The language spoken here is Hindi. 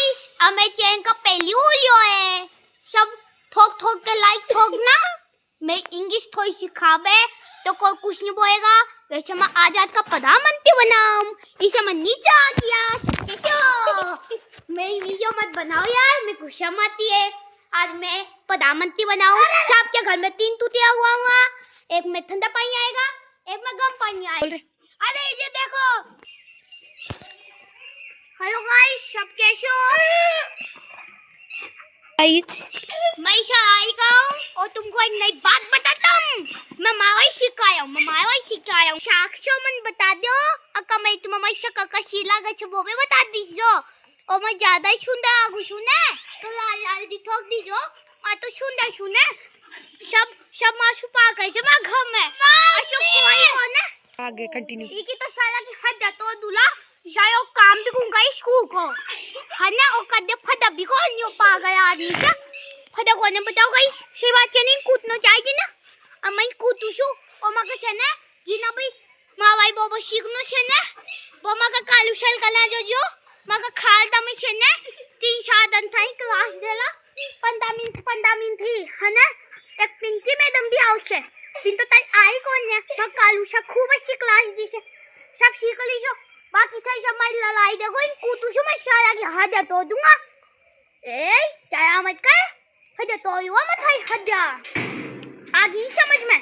गाइस हमें चैन का पहली उलियो है सब ठोक ठोक के लाइक ठोकना मैं इंग्लिश थोड़ी सिखावे तो कोई कुछ नहीं बोलेगा वैसे मैं आजाद का प्रधानमंत्री बनाऊं इसे मैं नीचे आ गया कैसे मेरी वीडियो मत बनाओ यार मेरे को शर्म आती है आज मैं प्रधानमंत्री बनाऊं सबके घर में 3 तूतिया हुआ एक में ठंडा पानी आएगा एक में गर्म पानी आएगा अरे ये देखो हेलो गाइस सब कैसे हो मैं आएगा और तुमको एक नई बात बताता हूँ मैं मावाई सिखाया हूँ साक्षो मन बता दो अक्का मैं तुम्हें शक्का का शीला गछ वो भी बता दीजो और मैं ज्यादा ही सुंदर आगू सुने तो लाल लाल दी ठोक दीजो मैं तो सुंदर सुने सब मासू पा गए जमा घर में अशोक कोई कौन है आगे कंटिन्यू ये तो साला की हद तो दूल्हा शायद काम भी करूंगा स्कूल को है ना और कदे फटा भी कौन नहीं पा गया आदमी से फटा कौन ने बताओ गाइस सेवा चनी कूदनो चाहिए ना अब मैं कूदू छु और मगे छे ने जीना भाई मां भाई बोबो सीखनो छे ने वो मगे कालू सल कला जो मगे खाल तमे छे ने 3 साधन थाई क्लास देला 15 मिनिट थी है ना एक पिंकी मैडम भी आवશે पिंतो ताई आई कोण ने मैं कालू से खूब अच्छी क्लास दी से सब सीख लीजो बाकी थाई सब मारी लड़ाई देखो इन कूतू छु मैं सारा की हद तो दूंगा ए चाया मत कर हद तो युवा मत थाई हद आगे समझ में